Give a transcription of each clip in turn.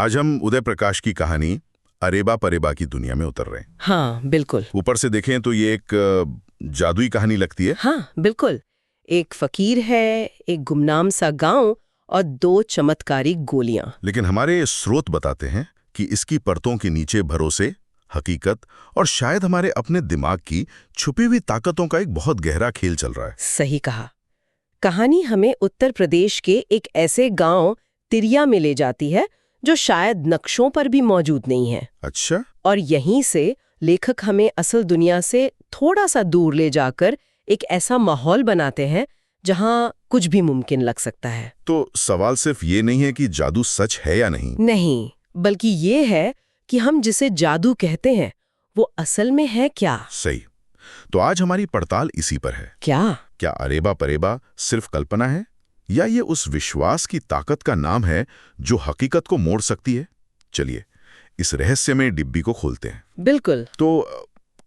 आज हम उदय प्रकाश की कहानी अरेबा परेबा की दुनिया में उतर रहे हैं। हाँ बिल्कुल। ऊपर से देखें तो ये एक जादुई कहानी लगती है। हाँ बिल्कुल। एक फकीर है, एक गुमनाम सा गांव और दो चमत्कारी गोलियां। लेकिन हमारे स्रोत बताते हैं कि इसकी परतों के नीचे भरोसे, हकीकत और शायद हमारे अपने दिमाग की छुपी हुई ताकतों का एक बहुत गहरा खेल चल रहा है। सही कहा। कहानी हमें उत्तर प्रदेश के एक ऐसे गांव तिरिया में ले जाती है जो शायद नक्शों पर भी मौजूद नहीं है। अच्छा। और यहीं से लेखक हमें असल दुनिया से थोड़ा सा दूर ले जाकर एक ऐसा माहौल बनाते हैं जहां कुछ भी मुमकिन लग सकता है। तो सवाल सिर्फ ये नहीं है कि जादू सच है या नहीं। नहीं, बल्कि ये है कि हम जिसे जादू कहते हैं वो असल में है क्या। सही। तो आज हमारी पड़ताल इसी पर है। क्या अरेबा परेबा सिर्फ कल्पना है या ये उस विश्वास की ताकत का नाम है जो हकीकत को मोड़ सकती है? चलिए इस रहस्यमय डिब्बी को खोलते हैं। बिल्कुल। तो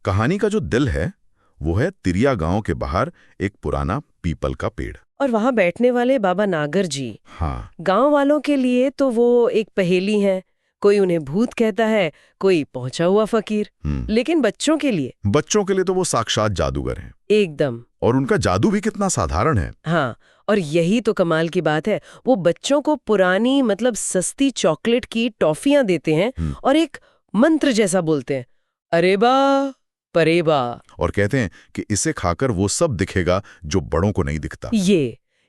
कहानी का जो दिल है वो है तिरिया गांव के बाहर एक पुराना पीपल का पेड़ और वहां बैठने वाले बाबा नागर जी। हाँ। गांव वालों के लिए तो वो एक पहेली है। कोई उन्हें भूत कहता है, कोई पहुंचा हुआ फकीर। लेकिन बच्चों के लिए तो वो साक्षात जादूगर हैं। एकदम। और उनका जादू भी कितना साधारण है। हाँ, और यही तो कमाल की बात है। वो बच्चों को पुरानी मतलब सस्ती चॉकलेट की टॉफियां देते हैं और एक मंत्र जैसा बोलते हैं, अरेबा परेबा। और कहते हैं कि इसे खाकर वो सब दिखेगा जो बड़ों को नहीं दिखता।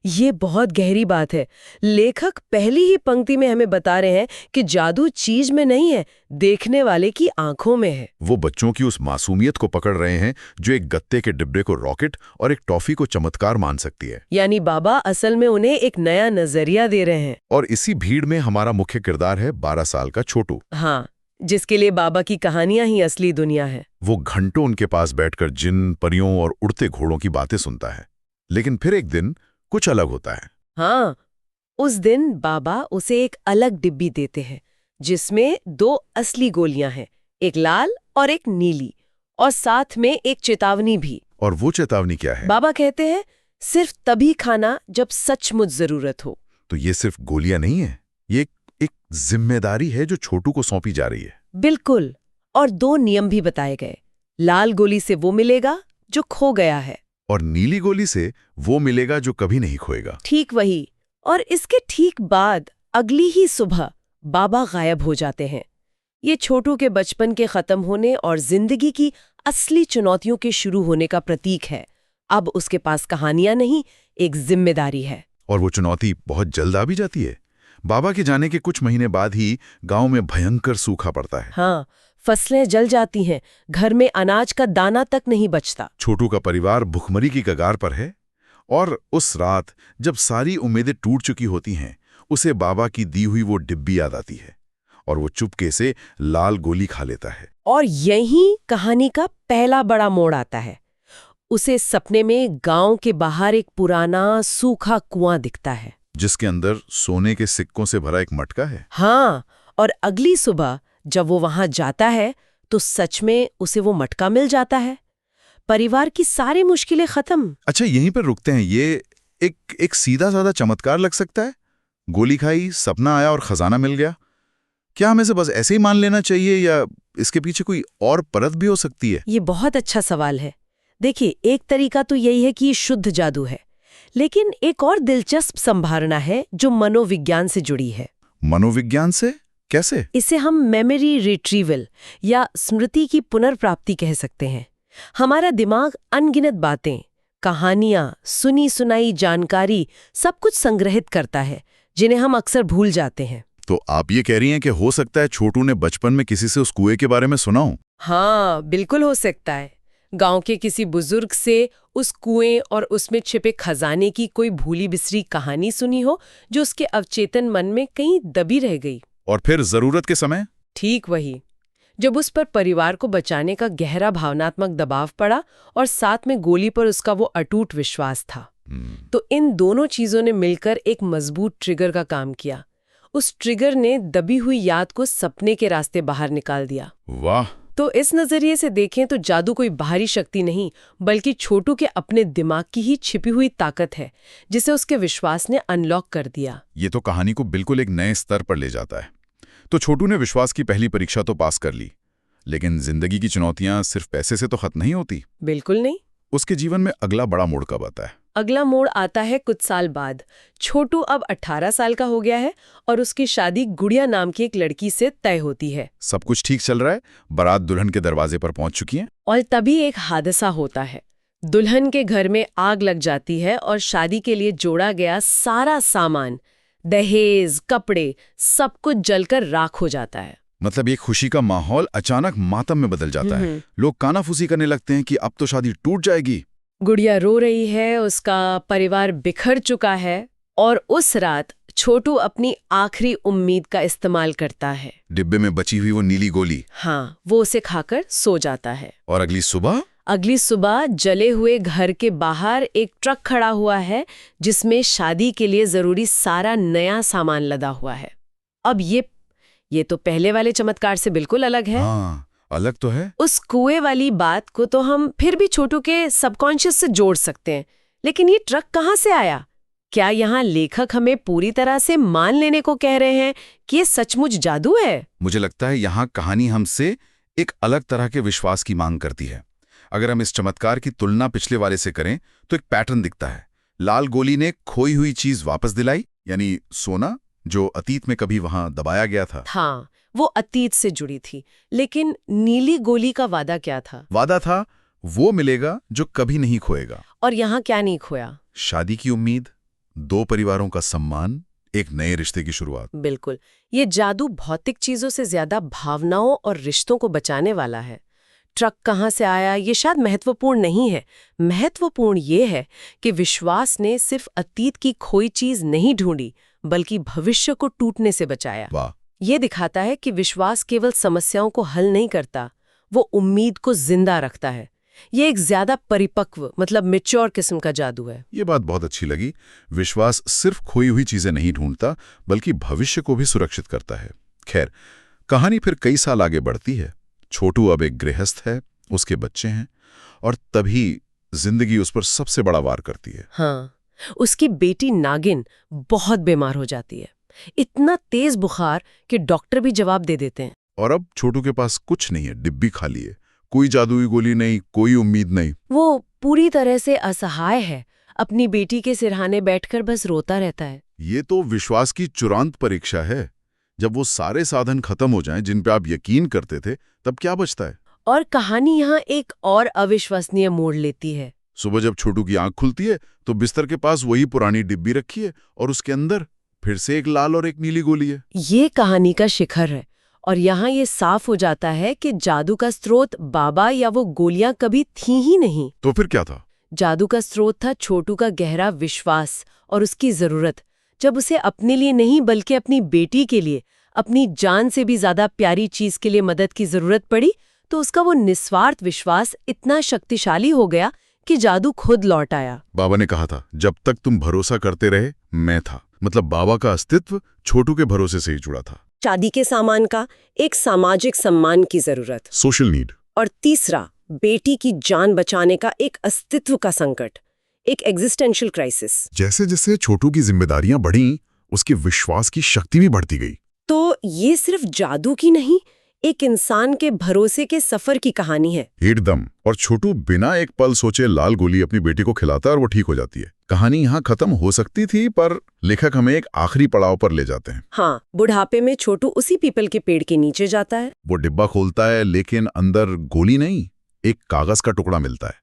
ये बहुत गहरी बात है। लेखक पहली ही पंक्ति में हमें बता रहे हैं कि जादू चीज में नहीं है, देखने वाले की आंखों में है। वो बच्चों की उस मासूमियत को पकड़ रहे हैं जो एक गत्ते के डिब्बे को रॉकेट और एक टॉफी को चमत्कार मान सकती है। यानी बाबा असल में उन्हें एक नया नजरिया दे रहे हैं। और इसी भीड़ में हमारा मुख्य किरदार है 12 साल का छोटू। हाँ, जिसके लिए बाबा की कहानियां ही असली दुनिया है। वो घंटों उनके पास बैठकर जिन, परियों और उड़ते घोड़ों की बातें सुनता है। लेकिन फिर एक दिन कुछ अलग होता है। हाँ, उस दिन बाबा उसे एक अलग डिब्बी देते हैं जिसमें दो असली गोलियां हैं, एक लाल और एक नीली, और साथ में एक चेतावनी भी। और वो चेतावनी क्या है? बाबा कहते हैं सिर्फ तभी खाना जब सचमुच जरूरत हो। तो ये सिर्फ गोलियां नहीं है, ये एक जिम्मेदारी है जो छोटू को सौंपी जा रही है। बिल्कुल। और दो नियम भी बताए गए। लाल गोली से वो मिलेगा जो खो गया है, और नीली गोली से वो मिलेगा जो कभी नहीं खोएगा। ठीक वही। और इसके ठीक बाद अगली ही सुबह बाबा गायब हो जाते हैं। ये छोटू के बचपन के खत्म होने और जिंदगी की असली चुनौतियों के शुरू होने का प्रतीक है। अब उसके पास कहानियां नहीं, एक जिम्मेदारी है। और वो चुनौती बहुत जल्द आ भी जाती है। बाबा के जाने के कुछ महीने बाद ही गांव में भयंकर सूखा पड़ता है। हाँ, फसलें जल जाती हैं, घर में अनाज का दाना तक नहीं बचता। छोटू का परिवार भुखमरी की कगार पर है। और उस रात जब सारी उम्मीदें टूट चुकी होती हैं, उसे बाबा की दी हुई वो डिब्बी याद आती है और वो चुपके से लाल गोली खा लेता है। और यही कहानी का पहला बड़ा मोड़ आता है। उसे सपने में गांव के बाहर एक पुराना सूखा कुआं दिखता है जिसके अंदर सोने के सिक्कों से भरा एक मटका है। हाँ, और अगली सुबह जब वो वहां जाता है तो सच में उसे वो मटका मिल जाता है। परिवार की सारी मुश्किलें खत्म। अच्छा, यहीं पर रुकते हैं। ये एक सीधा साधा चमत्कार लग सकता है। गोली खाई, सपना आया और खजाना मिल गया। क्या हमें से बस ऐसे ही मान लेना चाहिए या इसके पीछे कोई और परत भी हो सकती है? ये बहुत अच्छा सवाल है। देखिए, एक तरीका तो यही है कि ये शुद्ध जादू है, लेकिन एक और दिलचस्प संभावना है जो मनोविज्ञान से जुड़ी है। मनोविज्ञान से? कैसे? इसे हम मेमोरी रिट्रीवल या स्मृति की पुनर्प्राप्ति कह सकते हैं। हमारा दिमाग अनगिनत बातें, कहानियां, सुनी सुनाई जानकारी सब कुछ संग्रहित करता है जिन्हें हम अक्सर भूल जाते हैं। तो आप ये कह रही हैं कि हो सकता है छोटू ने बचपन में किसी से उस कुएं के बारे में सुना हो? हाँ, बिल्कुल हो सकता है। गांव के किसी बुजुर्ग से उस कुएं और उसमें छिपे खजाने की कोई भूली बिसरी कहानी सुनी हो जो उसके अवचेतन मन में कहीं दबी रह गई। और फिर जरूरत के समय? ठीक वही, जब उस पर परिवार को बचाने का गहरा भावनात्मक दबाव पड़ा और साथ में गोली पर उसका वो अटूट विश्वास था। तो इन दोनों चीजों ने मिलकर एक मजबूत ट्रिगर का काम किया। उस ट्रिगर ने दबी हुई याद को सपने के रास्ते बाहर निकाल दिया। वाह! तो इस नजरिए से देखें तो जादू कोई बाहरी शक्ति नहीं, बल्कि छोटू के अपने दिमाग की ही छिपी हुई ताकत है जिसे उसके विश्वास ने अनलॉक कर दिया। ये तो कहानी को बिल्कुल एक नए स्तर पर ले जाता है। तो छोटू ने विश्वास की पहली परीक्षा तो पास कर ली, लेकिन जिंदगी की चुनौतियां सिर्फ पैसे से तो खत्म नहीं होती। बिल्कुल नहीं। उसके जीवन में अगला बड़ा मोड़ कब आता है? अगला मोड़ आता है कुछ साल बाद। छोटू अब 18 साल का हो गया है और उसकी शादी गुड़िया नाम की एक लड़की से तय होती है। सब कुछ ठीक चल रहा है, बारात दुल्हन के दरवाजे पर पहुंच चुकी है। और तभी एक हादसा होता है। दुल्हन के घर में आग लग जाती है और शादी के लिए जोड़ा गया सारा सामान, दहेज, कपड़े, सब कुछ जलकर राख हो जाता है। मतलब एक खुशी का माहौल अचानक मातम में बदल जाता है। लोग कानाफूसी करने लगते हैं कि अब तो शादी टूट जाएगी। गुड़िया रो रही है, उसका परिवार बिखर चुका है और उस रात छोटू अपनी आखिरी उम्मीद का इस्तेमाल करता है। डिब्बे में बची हुई वो नीली गोली। हाँ, वो उसे खाकर सो जाता है। और अगली सुबह जले हुए घर के बाहर एक ट्रक खड़ा हुआ है जिसमें शादी के लिए जरूरी सारा नया सामान लदा हुआ है। अब ये तो पहले वाले चमत्कार से बिल्कुल अलग है। हाँ, अलग तो है। उस कुएं वाली बात को तो हम फिर भी छोटू के सबकॉन्शियस से जोड़ सकते हैं, लेकिन ये ट्रक कहाँ से आया? क्या यहाँ लेखक हमें पूरी तरह से मान लेने को कह रहे हैं कि ये सचमुच जादू है? मुझे लगता है यहाँ कहानी हमसे एक अलग तरह के विश्वास की मांग करती है। अगर हम इस चमत्कार की तुलना पिछले वाले से करें तो एक पैटर्न दिखता है। लाल गोली ने खोई हुई चीज वापस दिलाई, यानी सोना, जो अतीत में कभी वहां दबाया गया था। हाँ, वो अतीत से जुड़ी थी। लेकिन नीली गोली का वादा क्या था? वादा था वो मिलेगा जो कभी नहीं खोएगा। और यहाँ क्या नहीं खोया? शादी की उम्मीद, दो परिवारों का सम्मान, एक नए रिश्ते की शुरुआत। बिल्कुल। ये जादू भौतिक चीजों से ज्यादा भावनाओं और रिश्तों को बचाने वाला है। ट्रक कहाँ से आया ये शायद महत्वपूर्ण नहीं है। महत्वपूर्ण ये है कि विश्वास ने सिर्फ अतीत की खोई चीज नहीं ढूंढी, बल्कि भविष्य को टूटने से बचाया। वाह। ये दिखाता है कि विश्वास केवल समस्याओं को हल नहीं करता, वो उम्मीद को जिंदा रखता है। ये एक ज्यादा परिपक्व, मतलब मैच्योर किस्म का जादू है। ये बात बहुत अच्छी लगी। विश्वास सिर्फ खोई हुई चीजें नहीं ढूंढता, बल्कि भविष्य को भी सुरक्षित करता है। खैर, कहानी फिर कई साल आगे बढ़ती है। छोटू अब एक गृहस्थ है, उसके बच्चे हैं, और तभी जिंदगी उस पर सबसे बड़ा वार करती है। हाँ, उसकी बेटी नागिन बहुत बीमार हो जाती है। इतना तेज बुखार कि डॉक्टर भी जवाब दे देते हैं। और अब छोटू के पास कुछ नहीं है, डिब्बी खाली है, कोई जादुई गोली नहीं, कोई उम्मीद नहीं। वो पूरी तरह से असहाय है, अपनी बेटी के सिरहाने बैठकर बस रोता रहता है। ये तो विश्वास की चुरांत परीक्षा है। जब वो सारे साधन खत्म हो जाएं जिन पे आप यकीन करते थे, तब क्या बचता है? और कहानी यहाँ एक और अविश्वसनीय मोड़ लेती है। सुबह जब छोटू की आंख खुलती है तो बिस्तर के पास वही पुरानी डिब्बी रखी है और उसके अंदर फिर से एक लाल और एक नीली गोली है। ये कहानी का शिखर है। और यहाँ ये साफ हो जाता है कि जादू का स्रोत बाबा या वो गोलियां कभी थी ही नहीं। तो फिर क्या था? जादू का स्रोत था छोटू का गहरा विश्वास और उसकी जरूरत। जब उसे अपने लिए नहीं बल्कि अपनी बेटी के लिए, अपनी जान से भी ज्यादा प्यारी चीज के लिए मदद की जरूरत पड़ी, तो उसका वो निस्वार्थ विश्वास इतना शक्तिशाली हो गया कि जादू खुद लौट आया। बाबा ने कहा था, जब तक तुम भरोसा करते रहे मैं था। मतलब बाबा का अस्तित्व छोटू के भरोसे से ही जुड़ा था। शादी के सामान का, एक सामाजिक सम्मान की जरूरत, सोशल नीड, और तीसरा बेटी की जान बचाने का एक अस्तित्व का संकट, एक एग्जिस्टेंशियल क्राइसिस। जैसे जैसे छोटू की जिम्मेदारियां बढ़ी, उसके विश्वास की शक्ति भी बढ़ती गई। तो ये सिर्फ जादू की नहीं, एक इंसान के भरोसे के सफर की कहानी है। एकदम। और छोटू बिना एक पल सोचे लाल गोली अपनी बेटी को खिलाता है और वो ठीक हो जाती है। कहानी यहाँ खत्म हो सकती थी, पर लेखक हमें एक आखिरी पड़ाव पर ले जाते हैं। हाँ, बुढ़ापे में छोटू उसी पीपल के पेड़ के नीचे जाता है। वो डिब्बा खोलता है, लेकिन अंदर गोली नहीं, एक कागज का टुकड़ा मिलता है।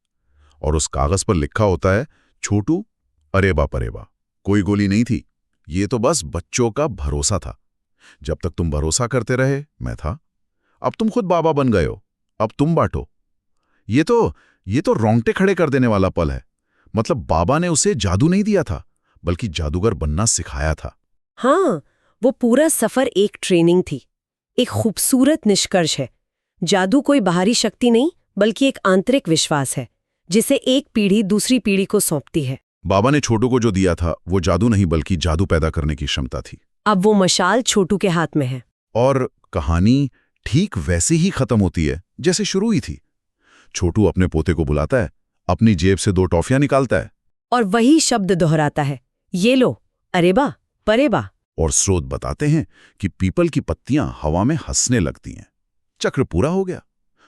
और उस कागज पर लिखा होता है, छोटू अरेबा परेबा। कोई गोली नहीं थी, ये तो बस बच्चों का भरोसा था। जब तक तुम भरोसा करते रहे मैं था। अब तुम खुद बाबा बन गए हो, अब तुम बांटो। ये तो रोंगटे खड़े कर देने वाला पल है। मतलब बाबा ने उसे जादू नहीं दिया था, बल्कि जादूगर बनना सिखाया था। हाँ, वो पूरा सफर एक ट्रेनिंग थी, एक खूबसूरत निष्कर्ष है। जादू कोई बाहरी शक्ति नहीं, बल्कि एक आंतरिक विश्वास है, जिसे एक पीढ़ी दूसरी पीढ़ी को सौंपती है। बाबा ने छोटू को जो दिया था वो जादू नहीं, बल्कि जादू पैदा करने की क्षमता थी। अब वो मशाल छोटू के हाथ में है। और कहानी ठीक वैसे ही खत्म होती है जैसे शुरू हुई थी। छोटू अपने पोते को बुलाता है, अपनी जेब से 2 टॉफियां निकालता है और वही शब्द दोहराता है, ये लो अरेबा परेबा। और स्रोत बताते हैं कि पीपल की पत्तियां हवा में हंसने लगती हैं। चक्र पूरा हो गया।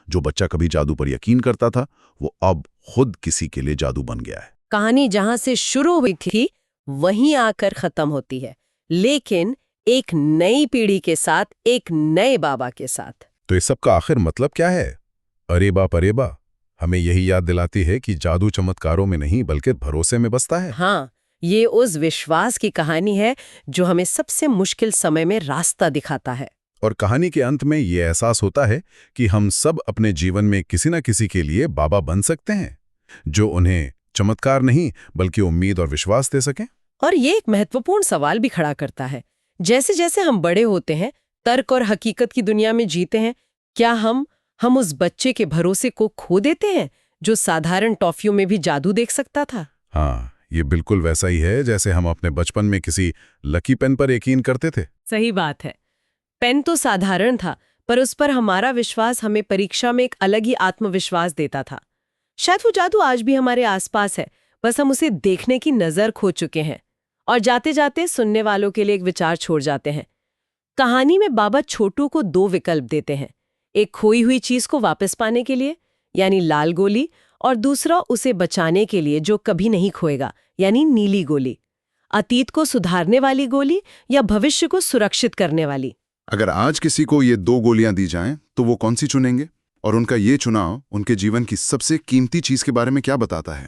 जो बच्चा कभी जादू पर यकीन करता था, वो अब खुद किसी के लिए जादू बन गया है। कहानी जहां से शुरू हुई थी वहीं आकर खत्म होती है, लेकिन एक नई पीढ़ी के साथ, एक नए बाबा के साथ। तो इस सब का आखिर मतलब क्या है? अरेबा परेबा हमें यही याद दिलाती है कि जादू चमत्कारों में नहीं बल्कि भरोसे में बसता है। हाँ, ये उस विश्वास की कहानी है जो हमें सबसे मुश्किल समय में रास्ता दिखाता है। और कहानी के अंत में ये एहसास होता है कि हम सब अपने जीवन में किसी न किसी के लिए बाबा बन सकते हैं, जो उन्हें चमत्कार नहीं बल्कि उम्मीद और विश्वास दे सकें। और ये एक महत्वपूर्ण सवाल भी खड़ा करता है। जैसे जैसे हम बड़े होते हैं, तर्क और हकीकत की दुनिया में जीते हैं, क्या हम उस बच्चे के भरोसे को खो देते हैं जो साधारण टॉफियों में भी जादू देख सकता था? हाँ, ये बिल्कुल वैसा ही है जैसे हम अपने बचपन में किसी लकी पेन पर यकीन करते थे। सही बात है। पेन तो साधारण था, पर उस पर हमारा विश्वास हमें परीक्षा में एक अलग ही आत्मविश्वास देता था। शायद वो जादू आज भी हमारे आसपास है, बस हम उसे देखने की नजर खो चुके हैं। और जाते जाते सुनने वालों के लिए एक विचार छोड़ जाते हैं। कहानी में बाबा छोटू को 2 विकल्प देते हैं, एक खोई हुई चीज को वापस पाने के लिए यानी लाल गोली, और दूसरा उसे बचाने के लिए जो कभी नहीं खोएगा यानी नीली गोली। अतीत को सुधारने वाली गोली या भविष्य को सुरक्षित करने वाली। अगर आज किसी को ये 2 गोलियां दी जाएं, तो वो कौन सी चुनेंगे? और उनका ये चुनाव उनके जीवन की सबसे कीमती चीज के बारे में क्या बताता है?